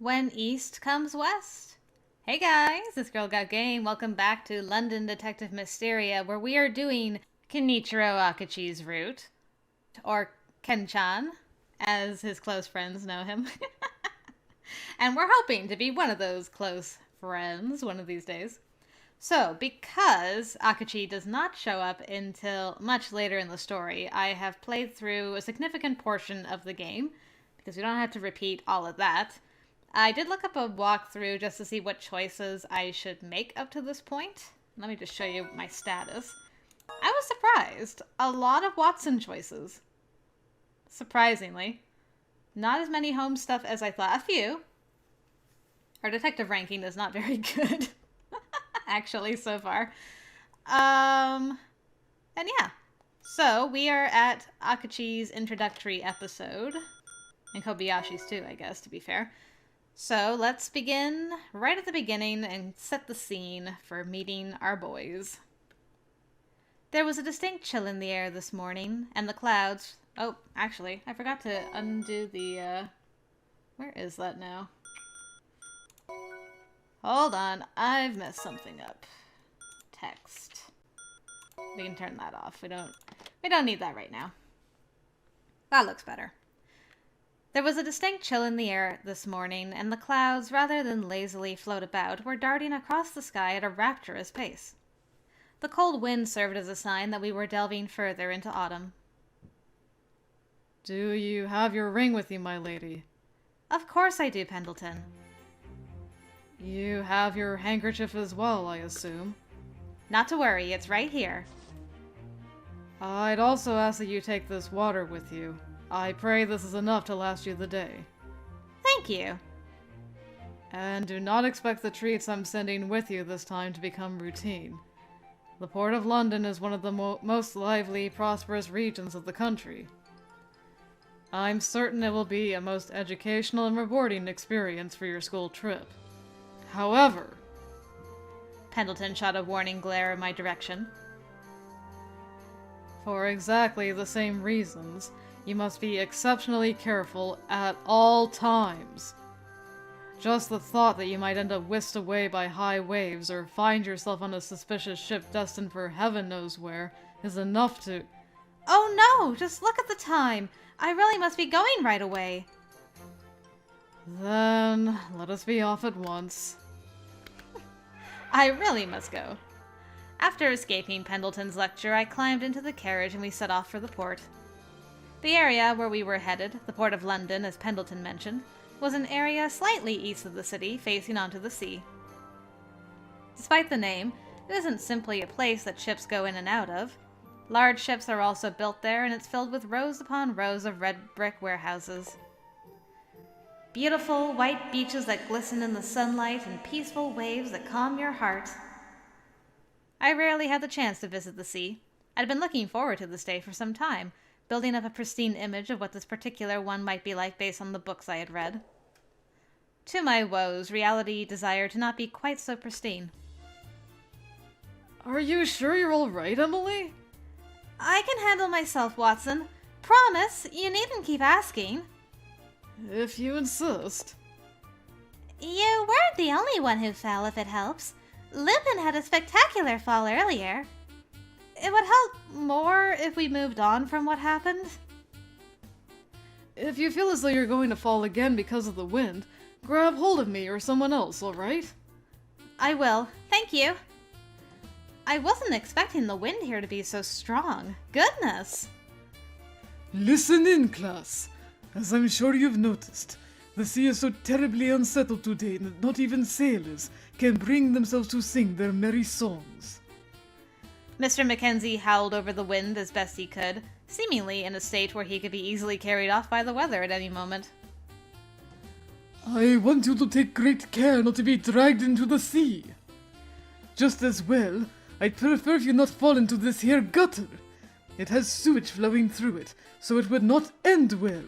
When East comes West. Hey guys, it's GirlGotGame. Welcome back to London Detective Mysteria, where we are doing Kenichirou Akachi's route, or Kenchan, as his close friends know him. And we're hoping to be one of those close friends one of these days. So, because Akachi does not show up until much later in the story, I have played through a significant portion of the game, because we don't have to repeat all of that. I did look up a walkthrough just to see what choices I should make up to this point. Let me just show you my status. I was surprised. A lot of Watson choices. Surprisingly. Not as many home stuff as I thought. A few. Our detective ranking is not very good. Actually, so far. And yeah. So, we are at Akachi's introductory episode. And Kobayashi's too, I guess, to be fair. So, let's begin right at the beginning and set the scene for meeting our boys. There was a distinct chill in the air this morning, and the clouds... Oh, actually, I forgot to undo the, Where is that now? Hold on, I've messed something up. Text. We can turn that off. We don't need that right now. That looks better. There was a distinct chill in the air this morning, and the clouds, rather than lazily float about, were darting across the sky at a rapturous pace. The cold wind served as a sign that we were delving further into autumn. Do you have your ring with you, my lady? Of course I do, Pendleton. You have your handkerchief as well, I assume? Not to worry, it's right here. I'd also ask that you take this water with you. I pray this is enough to last you the day. Thank you. And do not expect the treats I'm sending with you this time to become routine. The Port of London is one of the most lively, prosperous regions of the country. I'm certain it will be a most educational and rewarding experience for your school trip. However... Pendleton shot a warning glare in my direction. For exactly the same reasons, you must be exceptionally careful at all times. Just the thought that you might end up whisked away by high waves or find yourself on a suspicious ship destined for heaven knows where is enough to... Oh no! Just look at the time! I really must be going right away. Then, let us be off at once. I really must go. After escaping Pendleton's lecture, I climbed into the carriage and we set off for the port. The area where we were headed, the Port of London, as Pendleton mentioned, was an area slightly east of the city, facing onto the sea. Despite the name, it isn't simply a place that ships go in and out of. Large ships are also built there, and it's filled with rows upon rows of red brick warehouses. Beautiful white beaches that glisten in the sunlight and peaceful waves that calm your heart. I rarely had the chance to visit the sea. I'd been looking forward to this day for some time, building up a pristine image of what this particular one might be like based on the books I had read. To my woes, reality desired to not be quite so pristine. Are you sure you're all right, Emily? I can handle myself, Watson. Promise, you needn't keep asking. If you insist. You weren't the only one who fell, if it helps. Lupin had a spectacular fall earlier. It would help more if we moved on from what happened. If you feel as though you're going to fall again because of the wind, grab hold of me or someone else, alright? I will. Thank you. I wasn't expecting the wind here to be so strong. Goodness! Listen in, class. As I'm sure you've noticed, the sea is so terribly unsettled today that not even sailors can bring themselves to sing their merry songs. Mr. Mackenzie howled over the wind as best he could, seemingly in a state where he could be easily carried off by the weather at any moment. I want you to take great care not to be dragged into the sea. Just as well, I'd prefer if you not fall into this here gutter. It has sewage flowing through it, so it would not end well.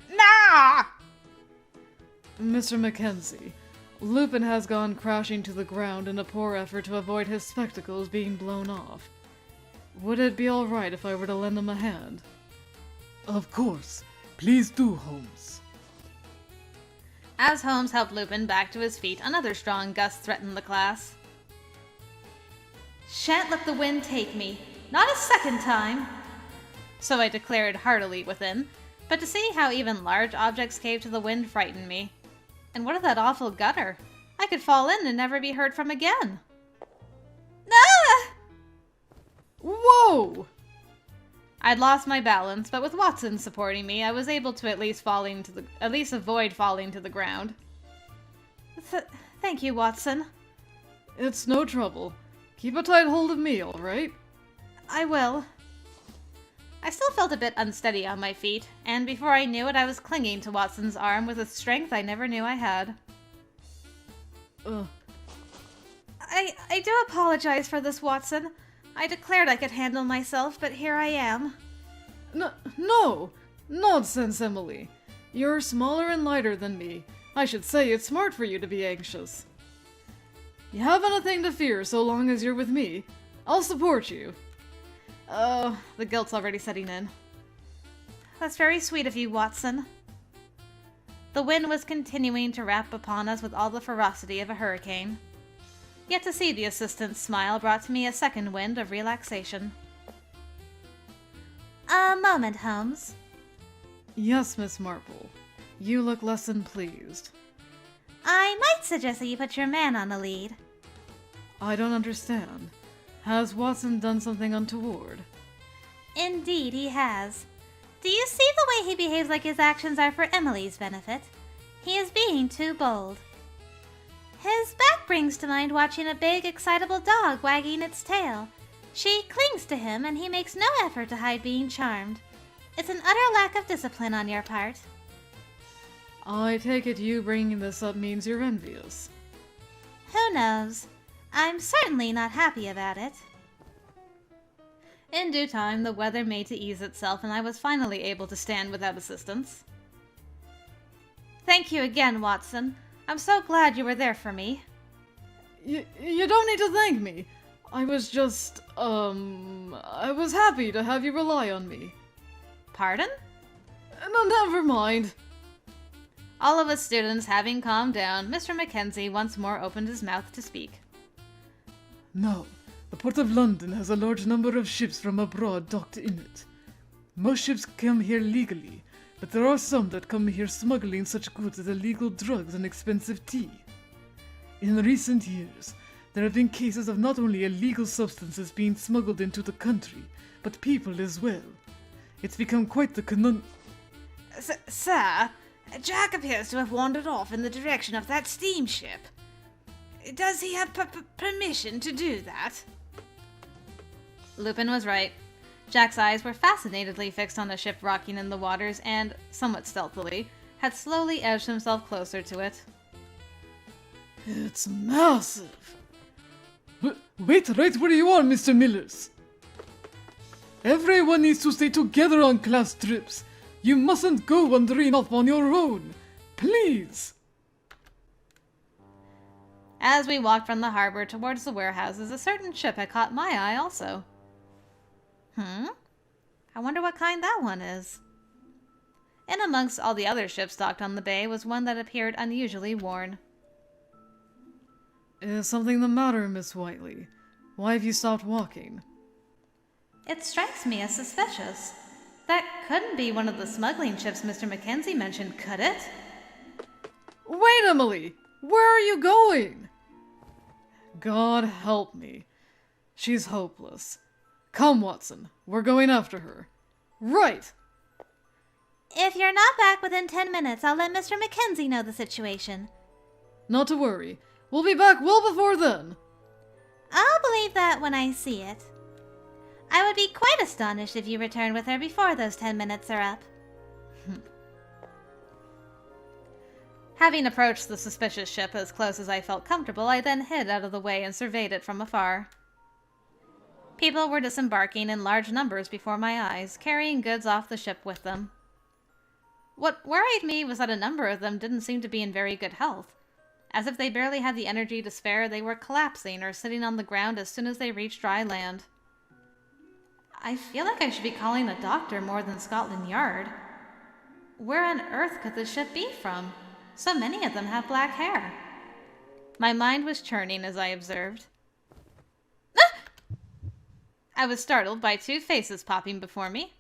Nah! Mr. Mackenzie, Lupin has gone crashing to the ground in a poor effort to avoid his spectacles being blown off. Would it be alright if I were to lend him a hand? Of course. Please do, Holmes. As Holmes helped Lupin back to his feet, another strong gust threatened the class. "Shan't let the wind take me. Not a second time!" So I declared heartily within, but to see how even large objects cave to the wind frightened me. And what of that awful gutter? I could fall in and never be heard from again. Ah! Whoa! I'd lost my balance, but with Watson supporting me, I was able to at least avoid falling to the ground. Thank you, Watson. It's no trouble. Keep a tight hold of me, all right? I will. I still felt a bit unsteady on my feet, and before I knew it, I was clinging to Watson's arm with a strength I never knew I had. I do apologize for this, Watson. I declared I could handle myself, but here I am. No! Nonsense, Emily. You're smaller and lighter than me. I should say it's smart for you to be anxious. You haven't a thing to fear so long as you're with me. I'll support you. Oh, the guilt's already setting in. That's very sweet of you, Watson. The wind was continuing to rap upon us with all the ferocity of a hurricane. Yet to see the assistant's smile brought to me a second wind of relaxation. A moment, Holmes. Yes, Miss Marple. You look less than pleased. I might suggest that you put your man on the lead. I don't understand. Has Watson done something untoward? Indeed, he has. Do you see the way he behaves like his actions are for Emily's benefit? He is being too bold. His back brings to mind watching a big, excitable dog wagging its tail. She clings to him, and he makes no effort to hide being charmed. It's an utter lack of discipline on your part. I take it you bringing this up means you're envious. Who knows? I'm certainly not happy about it. In due time, the weather made to ease itself, and I was finally able to stand without assistance. Thank you again, Watson. I'm so glad you were there for me. You don't need to thank me. I was just, I was happy to have you rely on me. Pardon? No, never mind. All of us students having calmed down, Mr. Mackenzie once more opened his mouth to speak. Now, the Port of London has a large number of ships from abroad docked in it. Most ships come here legally, but there are some that come here smuggling such goods as illegal drugs and expensive tea. In recent years, there have been cases of not only illegal substances being smuggled into the country, but people as well. It's become quite the conundrum. Sir, Jack appears to have wandered off in the direction of that steamship. Does he have permission to do that? Lupin was right. Jack's eyes were fascinatedly fixed on the ship rocking in the waters and, somewhat stealthily, had slowly edged himself closer to it. It's massive. Wait right where you are, Mr. Millers. Everyone needs to stay together on class trips. You mustn't go wandering off on your own. Please. As we walked from the harbor towards the warehouses, a certain ship had caught my eye also. I wonder what kind that one is. In amongst all the other ships docked on the bay was one that appeared unusually worn. Is something the matter, Miss Whiteley? Why have you stopped walking? It strikes me as suspicious. That couldn't be one of the smuggling ships Mr. Mackenzie mentioned, could it? Wait, Emily! Where are you going? God help me. She's hopeless. Come, Watson. We're going after her. Right! If you're not back within 10 minutes, I'll let Mr. Mackenzie know the situation. Not to worry. We'll be back well before then. I'll believe that when I see it. I would be quite astonished if you return with her before those 10 minutes are up. Having approached the suspicious ship as close as I felt comfortable, I then hid out of the way and surveyed it from afar. People were disembarking in large numbers before my eyes, carrying goods off the ship with them. What worried me was that a number of them didn't seem to be in very good health. As if they barely had the energy to spare, they were collapsing or sitting on the ground as soon as they reached dry land. I feel like I should be calling a doctor more than Scotland Yard. Where on earth could this ship be from? So many of them have black hair. My mind was churning as I observed. Ah! I was startled by two faces popping before me.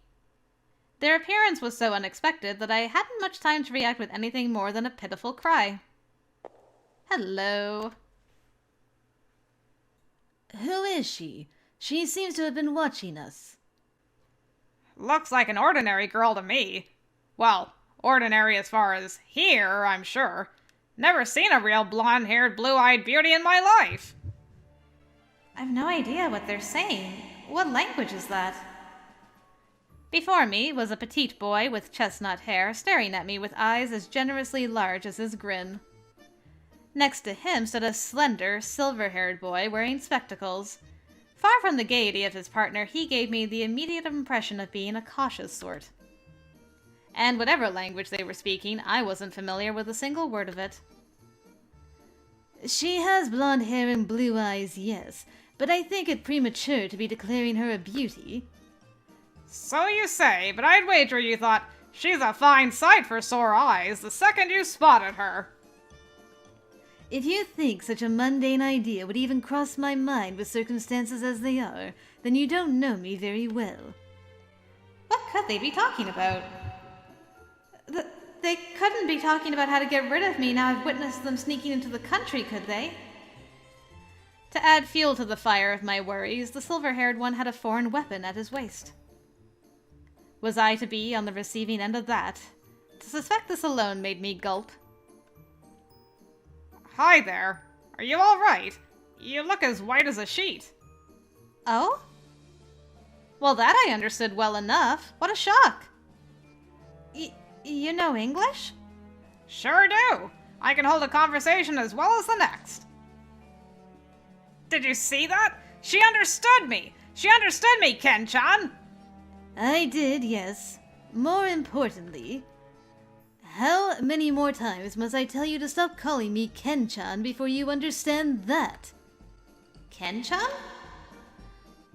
Their appearance was so unexpected that I hadn't much time to react with anything more than a pitiful cry. Hello. Who is she? She seems to have been watching us. Looks like an ordinary girl to me. Well, ordinary as far as here, I'm sure. Never seen a real blonde-haired, blue-eyed beauty in my life. I've no idea what they're saying. What language is that? Before me was a petite boy with chestnut hair staring at me with eyes as generously large as his grin. Next to him stood a slender, silver-haired boy wearing spectacles. Far from the gaiety of his partner, he gave me the immediate impression of being a cautious sort. And whatever language they were speaking, I wasn't familiar with a single word of it. She has blonde hair and blue eyes, yes, but I think it premature to be declaring her a beauty. So you say, but I'd wager you thought she's a fine sight for sore eyes the second you spotted her. If you think such a mundane idea would even cross my mind with circumstances as they are, then you don't know me very well. What could they be talking about? They couldn't be talking about how to get rid of me now I've witnessed them sneaking into the country, could they? To add fuel to the fire of my worries, the silver-haired one had a foreign weapon at his waist. Was I to be on the receiving end of that? To suspect this alone made me gulp. Hi there. Are you all right? You look as white as a sheet. Oh? Well, that I understood well enough. What a shock. You know English? Sure do. I can hold a conversation as well as the next. Did you see that? She understood me. She understood me, Ken-chan. I did, yes. More importantly, how many more times must I tell you to stop calling me Ken-chan before you understand that? Ken-chan?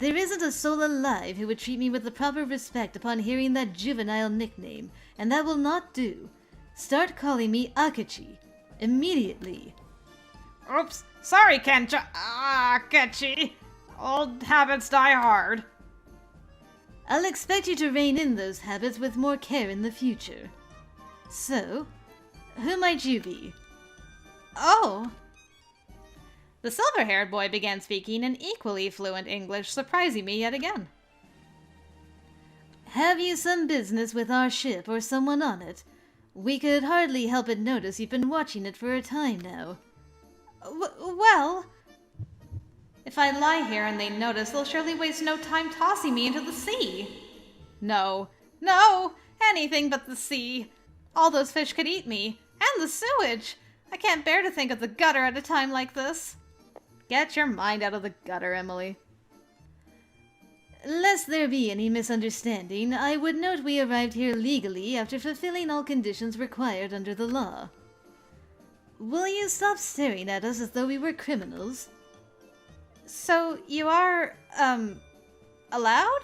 There isn't a soul alive who would treat me with the proper respect upon hearing that juvenile nickname, and that will not do. Start calling me Akachi. Immediately. Oops. Sorry, Ken-chan. Akachi. Old habits die hard. I'll expect you to rein in those habits with more care in the future. So, who might you be? Oh! The silver-haired boy began speaking in equally fluent English, surprising me yet again. Have you some business with our ship or someone on it? We could hardly help but notice you've been watching it for a time now. Well... If I lie here and they notice, they'll surely waste no time tossing me into the sea. No, anything but the sea. All those fish could eat me. And the sewage. I can't bear to think of the gutter at a time like this. Get your mind out of the gutter, Emily. Lest there be any misunderstanding, I would note we arrived here legally after fulfilling all conditions required under the law. Will you stop staring at us as though we were criminals? So, you are, allowed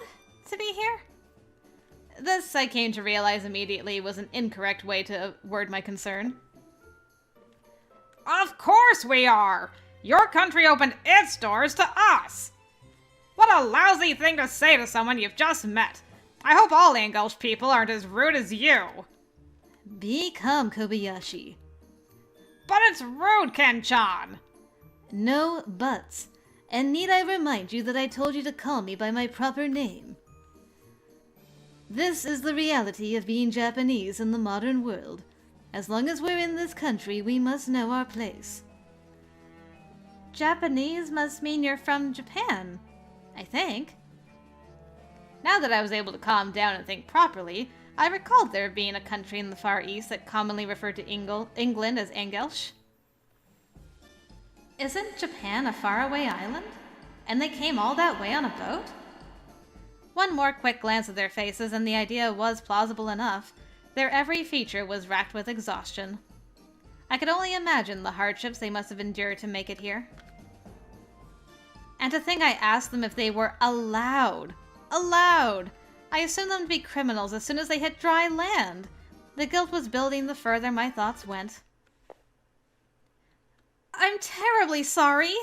to be here? This, I came to realize immediately, was an incorrect way to word my concern. Of course we are! Your country opened its doors to us! What a lousy thing to say to someone you've just met. I hope all English people aren't as rude as you. Be calm, Kobayashi. But it's rude, Ken-chan! No buts. And need I remind you that I told you to call me by my proper name? This is the reality of being Japanese in the modern world. As long as we're in this country, we must know our place. Japanese must mean you're from Japan, I think. Now that I was able to calm down and think properly, I recalled there being a country in the Far East that commonly referred to England as Engelsch. Isn't Japan a faraway island? And they came all that way on a boat? One more quick glance at their faces and the idea was plausible enough. Their every feature was racked with exhaustion. I could only imagine the hardships they must have endured to make it here. And to think I asked them if they were allowed. Allowed! I assumed them to be criminals as soon as they hit dry land. The guilt was building the further my thoughts went. I'm terribly sorry.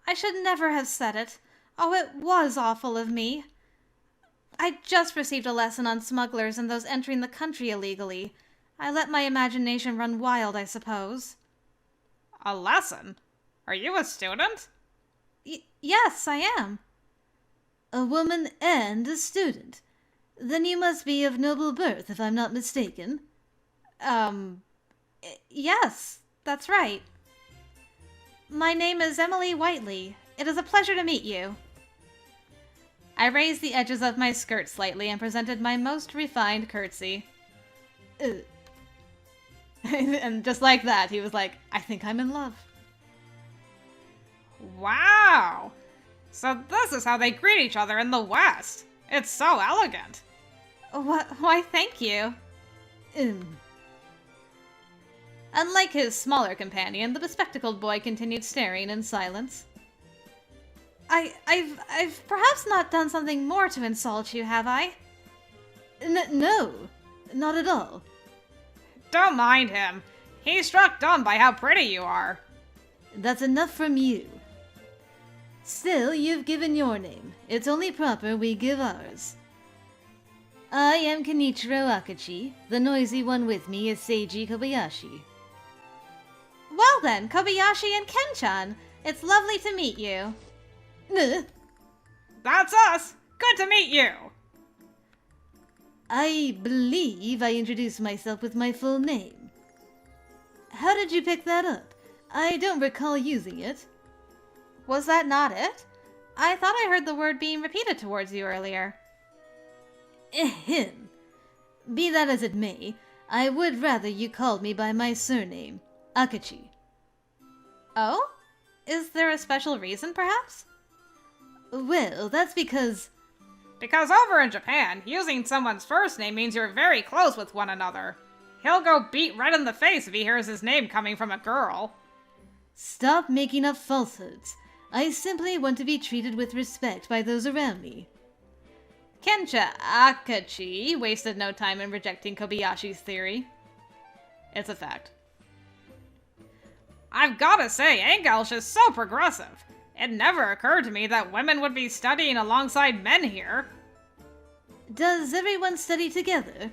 I should never have said it. Oh, it was awful of me. I just received a lesson on smugglers and those entering the country illegally. I let my imagination run wild, I suppose. A lesson? Are you a student? Yes, I am. A woman and a student. Then you must be of noble birth, if I'm not mistaken. Yes, that's right. My name is Emily Whiteley. It is a pleasure to meet you. I raised the edges of my skirt slightly and presented my most refined curtsy. And just like that, he was like, I think I'm in love. Wow! So this is how they greet each other in the West. It's so elegant. Why, thank you. Unlike his smaller companion, the bespectacled boy continued staring in silence. I've perhaps not done something more to insult you, have I? No, not at all. Don't mind him. He's struck dumb by how pretty you are. That's enough from you. Still, you've given your name. It's only proper we give ours. I am Kenichirou Akachi. The noisy one with me is Seiji Kobayashi. Well then, Kobayashi and Ken-chan, it's lovely to meet you. That's us! Good to meet you! I believe I introduced myself with my full name. How did you pick that up? I don't recall using it. Was that not it? I thought I heard the word being repeated towards you earlier. Ahem. Be that as it may, I would rather you called me by my surname, Akachi. Oh? Is there a special reason, perhaps? Well, that's because... Because over in Japan, using someone's first name means you're very close with one another. He'll go beat red in the face if he hears his name coming from a girl. Stop making up falsehoods. I simply want to be treated with respect by those around me. Kencha Akachi wasted no time in rejecting Kobayashi's theory. It's a fact. I've gotta say, Engelsch is so progressive. It never occurred to me that women would be studying alongside men here. Does everyone study together?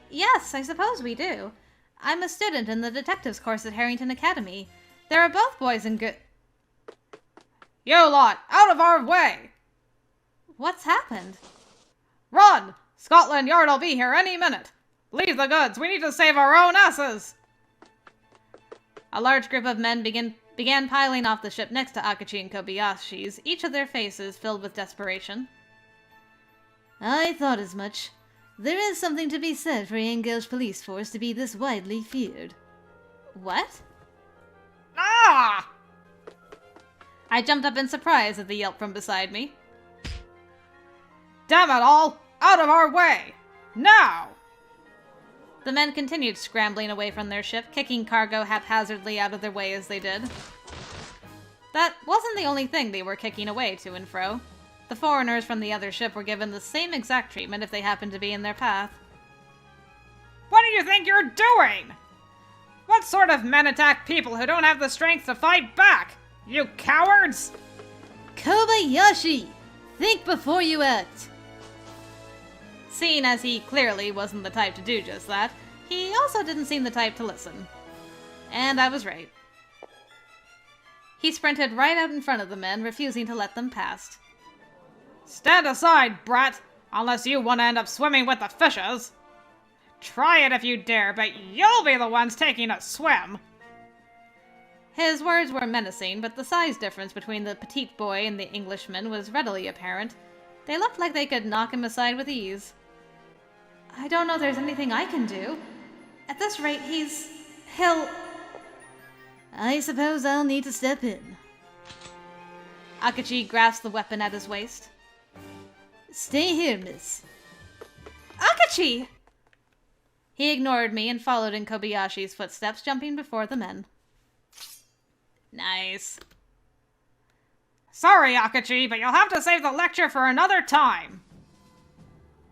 Yes, I suppose we do. I'm a student in the detectives course at Harrington Academy. There are both boys and good... You lot, out of our way! What's happened? Run! Scotland Yard'll be here any minute. Leave the goods, we need to save our own asses! A large group of men began piling off the ship next to Akachi and Kobayashi's, each of their faces filled with desperation. I thought as much. There is something to be said for Engelsch police force to be this widely feared. What? Ah! I jumped up in surprise at the yelp from beside me. Damn it all! Out of our way! Now! The men continued scrambling away from their ship, kicking cargo haphazardly out of their way as they did. That wasn't the only thing they were kicking away to and fro. The foreigners from the other ship were given the same exact treatment if they happened to be in their path. What do you think you're doing? What sort of men attack people who don't have the strength to fight back? You cowards! Kobayashi! Think before you act! Seeing as he clearly wasn't the type to do just that, he also didn't seem the type to listen. And I was right. He sprinted right out in front of the men, refusing to let them past. Stand aside, brat, unless you want to end up swimming with the fishes. Try it if you dare, but you'll be the ones taking a swim. His words were menacing, but the size difference between the petite boy and the Englishman was readily apparent. They looked like they could knock him aside with ease. I don't know there's anything I can do. At this rate, he'll... I suppose I'll need to step in. Akachi grasped the weapon at his waist. Stay here, miss. Akachi! He ignored me and followed in Kobayashi's footsteps, jumping before the men. Nice. Sorry, Akachi, but you'll have to save the lecture for another time.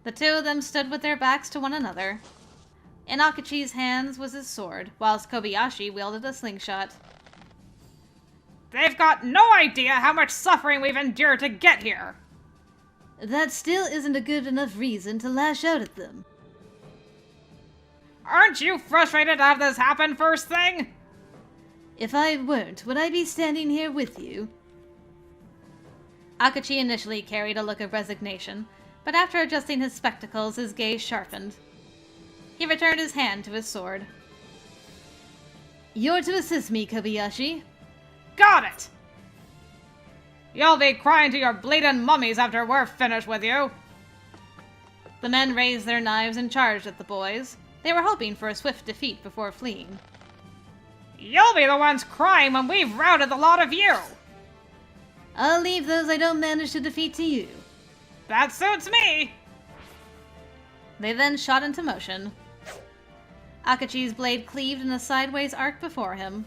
The two of them stood with their backs to one another. In Akachi's hands was his sword, whilst Kobayashi wielded a slingshot. They've got no idea how much suffering we've endured to get here. That still isn't a good enough reason to lash out at them. Aren't you frustrated to have this happen first thing? If I weren't, would I be standing here with you? Akachi initially carried a look of resignation, but after adjusting his spectacles, his gaze sharpened. He returned his hand to his sword. You're to assist me, Kobayashi. Got it! You'll be crying to your bleeding mummies after we're finished with you. The men raised their knives and charged at the boys. They were hoping for a swift defeat before fleeing. You'll be the ones crying when we've routed the lot of you. I'll leave those I don't manage to defeat to you. That suits me. They then shot into motion. Akachi's blade cleaved in a sideways arc before him.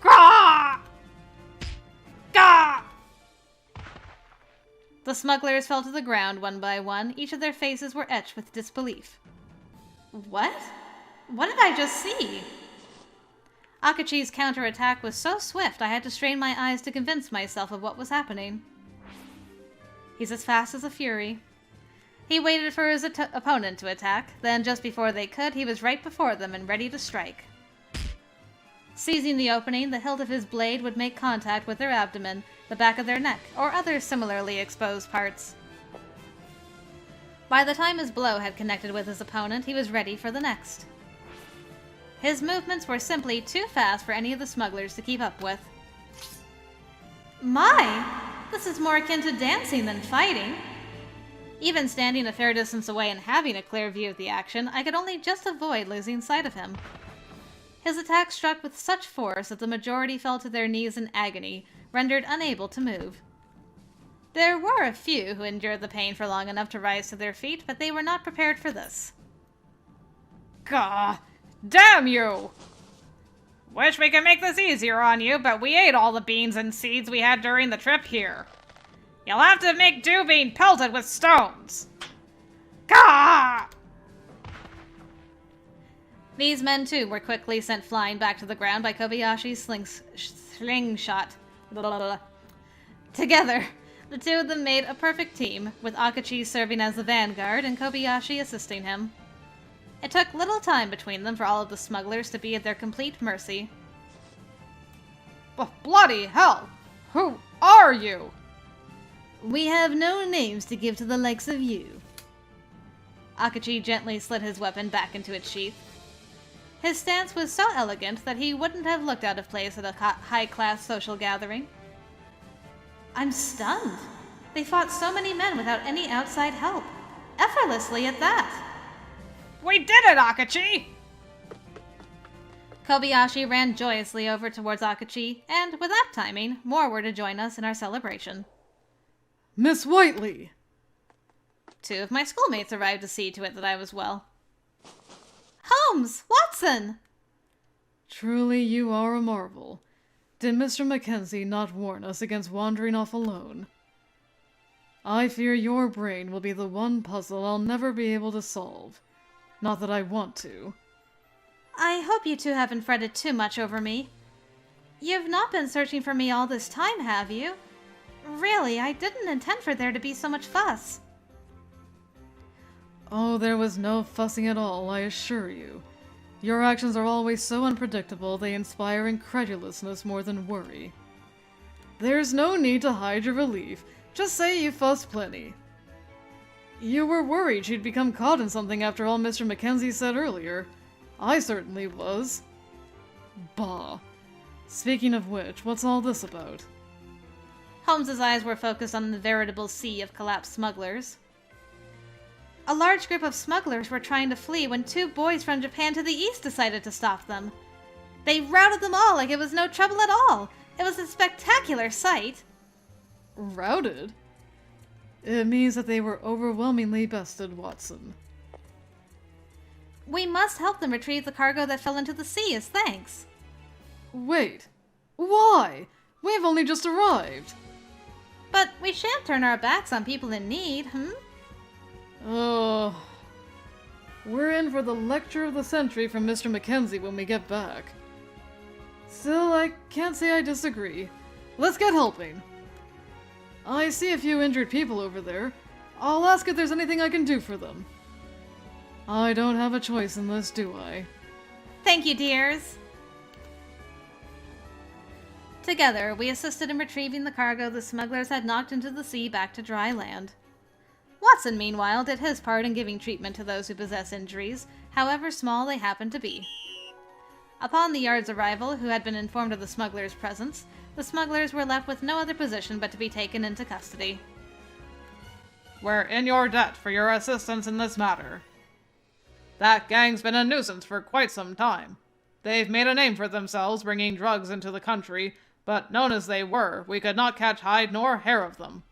Gah! Gah! The smugglers fell to the ground one by one. Each of their faces were etched with disbelief. What? What did I just see? Akachi's counterattack was so swift I had to strain my eyes to convince myself of what was happening. He's as fast as a fury. He waited for his opponent to attack, then just before they could, he was right before them and ready to strike. Seizing the opening, the hilt of his blade would make contact with their abdomen, the back of their neck, or other similarly exposed parts. By the time his blow had connected with his opponent, he was ready for the next. His movements were simply too fast for any of the smugglers to keep up with. My! This is more akin to dancing than fighting. Even standing a fair distance away and having a clear view of the action, I could only just avoid losing sight of him. His attack struck with such force that the majority fell to their knees in agony, rendered unable to move. There were a few who endured the pain for long enough to rise to their feet, but they were not prepared for this. Gah! Damn you! Wish we could make this easier on you, but we ate all the beans and seeds we had during the trip here. You'll have to make do being pelted with stones. Gah! These men, too, were quickly sent flying back to the ground by Kobayashi's slingshot. Blah, blah, blah. Together, the two of them made a perfect team, with Akachi serving as the vanguard and Kobayashi assisting him. It took little time between them for all of the smugglers to be at their complete mercy. Bloody hell! Who are you? We have no names to give to the likes of you. Akachi gently slid his weapon back into its sheath. His stance was so elegant that he wouldn't have looked out of place at a high-class social gathering. I'm stunned. They fought so many men without any outside help. Effortlessly at that. We did it, Akachi! Kobayashi ran joyously over towards Akachi, and with that timing, more were to join us in our celebration. Miss Whiteley! Two of my schoolmates arrived to see to it that I was well. Holmes! Watson! Truly you are a marvel. Did Mr. Mackenzie not warn us against wandering off alone? I fear your brain will be the one puzzle I'll never be able to solve. Not that I want to. I hope you two haven't fretted too much over me. You've not been searching for me all this time, have you? Really, I didn't intend for there to be so much fuss. Oh, there was no fussing at all, I assure you. Your actions are always so unpredictable they inspire incredulousness more than worry. There's no need to hide your relief. Just say you fussed plenty. You were worried she'd become caught in something after all Mr. Mackenzie said earlier. I certainly was. Bah. Speaking of which, what's all this about? Holmes's eyes were focused on the veritable sea of collapsed smugglers. A large group of smugglers were trying to flee when two boys from Japan to the east decided to stop them. They routed them all like it was no trouble at all. It was a spectacular sight. Routed? It means that they were overwhelmingly bested, Watson. We must help them retrieve the cargo that fell into the sea as thanks. Wait. Why? We've only just arrived. But we shan't turn our backs on people in need, Oh. We're in for the lecture of the century from Mr. Mackenzie when we get back. Still, I can't say I disagree. Let's get helping. I see a few injured people over there. I'll ask if there's anything I can do for them. I don't have a choice in this, do I? Thank you, dears. Together, we assisted in retrieving the cargo the smugglers had knocked into the sea back to dry land. Watson, meanwhile, did his part in giving treatment to those who possess injuries, however small they happened to be. Upon the yard's arrival, who had been informed of the smugglers' presence, the smugglers were left with no other position but to be taken into custody. We're in your debt for your assistance in this matter. That gang's been a nuisance for quite some time. They've made a name for themselves bringing drugs into the country, but known as they were, we could not catch hide nor hair of them.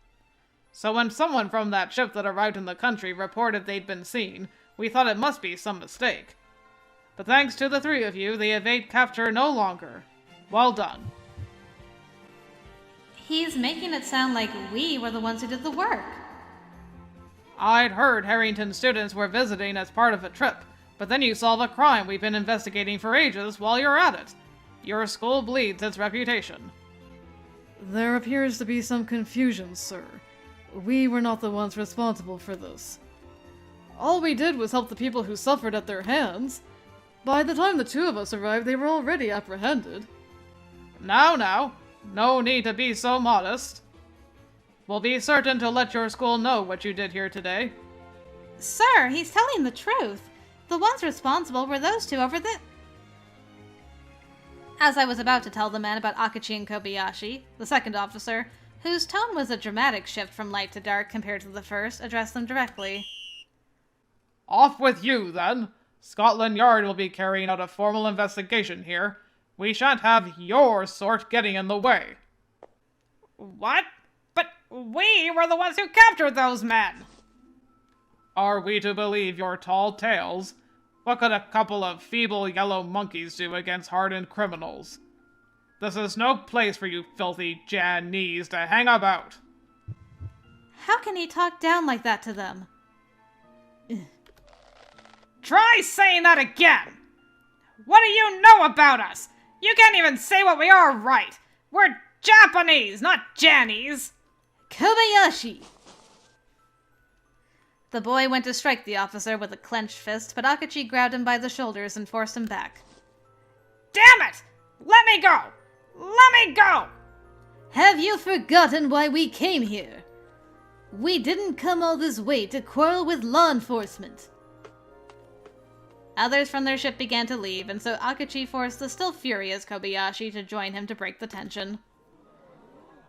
So when someone from that ship that arrived in the country reported they'd been seen, we thought it must be some mistake. But thanks to the three of you, they evade capture no longer. Well done. He's making it sound like we were the ones who did the work. I'd heard Harrington students were visiting as part of a trip, but then you solve a crime we've been investigating for ages while you're at it. Your school bleeds its reputation. There appears to be some confusion, sir. We were not the ones responsible for this. All we did was help the people who suffered at their hands. By the time the two of us arrived, they were already apprehended. Now, no need to be so modest. We'll be certain to let your school know what you did here today. Sir, he's telling the truth. The ones responsible were those two over the... As I was about to tell the man about Akachi and Kobayashi, the second officer, whose tone was a dramatic shift from light to dark compared to the first, addressed them directly. Off with you, then. Scotland Yard will be carrying out a formal investigation here. We shan't have your sort getting in the way. What? But we were the ones who captured those men! Are we to believe your tall tales? What could a couple of feeble yellow monkeys do against hardened criminals? This is no place for you filthy Janese to hang about. How can he talk down like that to them? Try saying that again! What do you know about us? You can't even say what we are right. We're Japanese, not Jannies. Kobayashi! The boy went to strike the officer with a clenched fist, but Akachi grabbed him by the shoulders and forced him back. Damn it! Let me go! Let me go! Have you forgotten why we came here? We didn't come all this way to quarrel with law enforcement. Others from their ship began to leave, and so Akachi forced the still furious Kobayashi to join him to break the tension.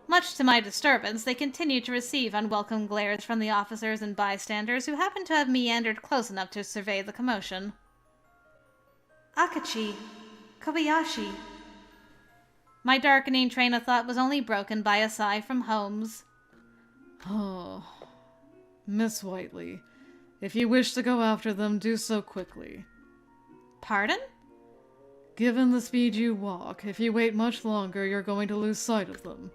Much to my disturbance, they continued to receive unwelcome glares from the officers and bystanders who happened to have meandered close enough to survey the commotion. Akachi, Kobayashi. My darkening train of thought was only broken by a sigh from Holmes. Oh, Miss Whiteley, if you wish to go after them, do so quickly. Pardon? Given the speed you walk, if you wait much longer, you're going to lose sight of them.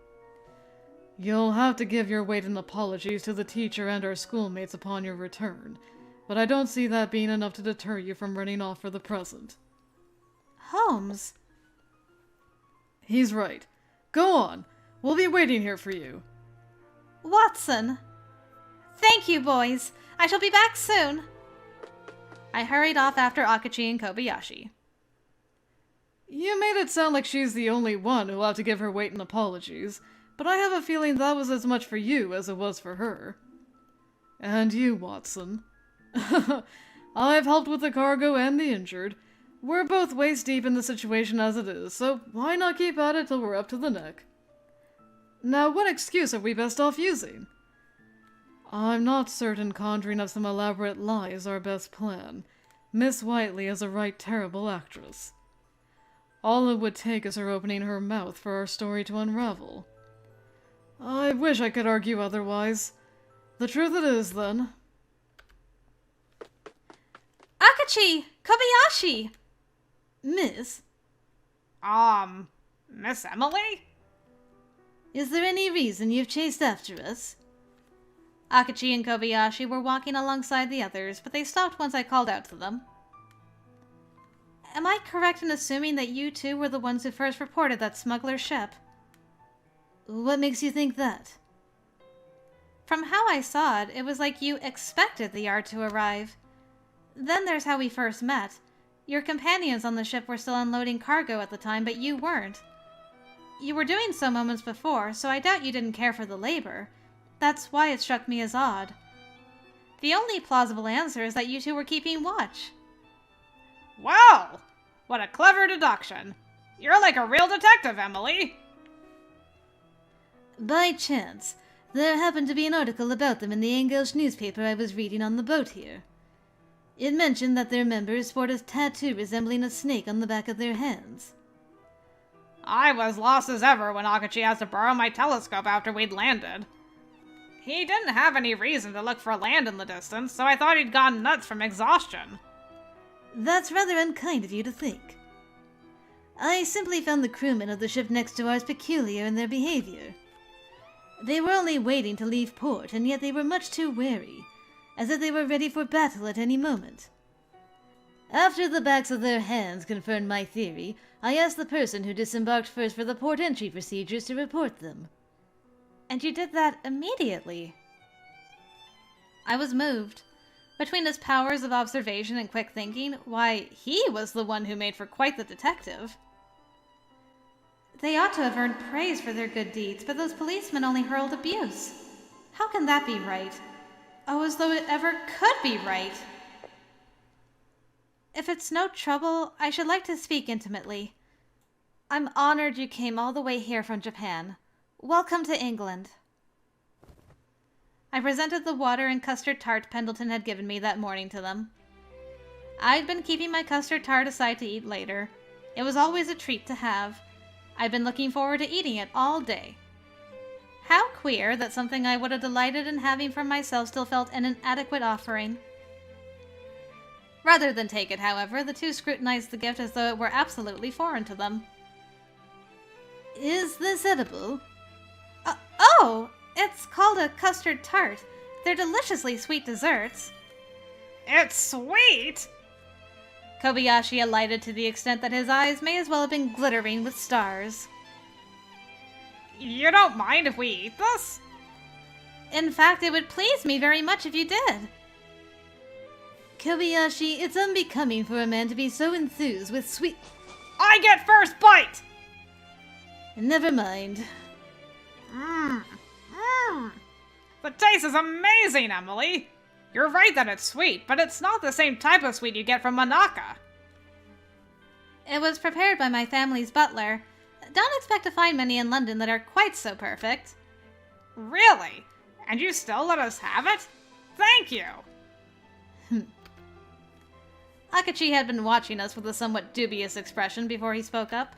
You'll have to give your weight in apologies to the teacher and our schoolmates upon your return, but I don't see that being enough to deter you from running off for the present. Holmes. He's right. Go on. We'll be waiting here for you. Watson. Thank you, boys. I shall be back soon. I hurried off after Akachi and Kobayashi. You made it sound like she's the only one who'll have to give her weight in apologies, but I have a feeling that was as much for you as it was for her. And you, Watson. I've helped with the cargo and the injured. We're both waist deep in the situation as it is, so why not keep at it till we're up to the neck? Now, what excuse are we best off using? I'm not certain conjuring up some elaborate lie is our best plan. Miss Whiteley is a right terrible actress. All it would take is her opening her mouth for our story to unravel. I wish I could argue otherwise. The truth it is, then. Akachi! Kobayashi! Miss? Miss Emily? Is there any reason you've chased after us? Akachi and Kobayashi were walking alongside the others, but they stopped once I called out to them. Am I correct in assuming that you two were the ones who first reported that smuggler ship? What makes you think that? From how I saw it, it was like you expected the yard to arrive. Then there's how we first met. Your companions on the ship were still unloading cargo at the time, but you weren't. You were doing so moments before, so I doubt you didn't care for the labor. That's why it struck me as odd. The only plausible answer is that you two were keeping watch. Well, what a clever deduction. You're like a real detective, Emily. By chance, there happened to be an article about them in the English newspaper I was reading on the boat here. It mentioned that their members sport a tattoo resembling a snake on the back of their hands. I was lost as ever when Akachi asked to borrow my telescope after we'd landed. He didn't have any reason to look for land in the distance, so I thought he'd gone nuts from exhaustion. That's rather unkind of you to think. I simply found the crewmen of the ship next to ours peculiar in their behavior. They were only waiting to leave port, and yet they were much too wary, as if they were ready for battle at any moment. After the backs of their hands confirmed my theory, I asked the person who disembarked first for the port entry procedures to report them. And you did that immediately. I was moved. Between his powers of observation and quick thinking, why, he was the one who made for quite the detective. They ought to have earned praise for their good deeds, but those policemen only hurled abuse. How can that be right? Oh, as though it ever could be right. If it's no trouble, I should like to speak intimately. I'm honored you came all the way here from Japan. Welcome to England. I presented the water and custard tart Pendleton had given me that morning to them. I'd been keeping my custard tart aside to eat later. It was always a treat to have. I'd been looking forward to eating it all day. How queer that something I would have delighted in having for myself still felt an inadequate offering. Rather than take it, however, the two scrutinized the gift as though it were absolutely foreign to them. Is this edible? Oh! It's called a custard tart. They're deliciously sweet desserts. It's sweet! Kobayashi alighted to the extent that his eyes may as well have been glittering with stars. You don't mind if we eat this? In fact, it would please me very much if you did. Kobayashi, it's unbecoming for a man to be so enthused with sweet... I get first bite! Never mind. The taste is amazing, Emily! You're right that it's sweet, but it's not the same type of sweet you get from Manaka. It was prepared by my family's butler. Don't expect to find many in London that are quite so perfect. Really? And you still let us have it? Thank you! Akachi had been watching us with a somewhat dubious expression before he spoke up.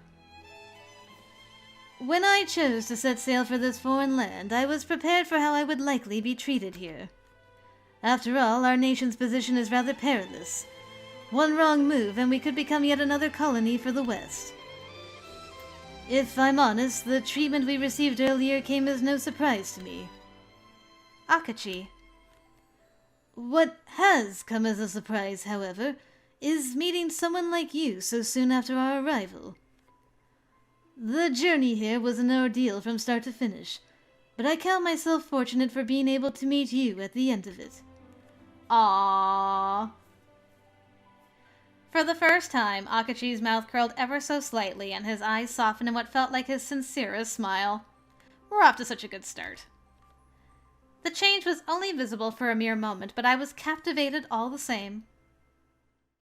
When I chose to set sail for this foreign land, I was prepared for how I would likely be treated here. After all, our nation's position is rather perilous. One wrong move and we could become yet another colony for the West. If I'm honest, the treatment we received earlier came as no surprise to me. Akachi. What has come as a surprise, however, is meeting someone like you so soon after our arrival. The journey here was an ordeal from start to finish, but I count myself fortunate for being able to meet you at the end of it. Aww. For the first time, Akachi's mouth curled ever so slightly and his eyes softened in what felt like his sincerest smile. We're off to such a good start. The change was only visible for a mere moment, but I was captivated all the same.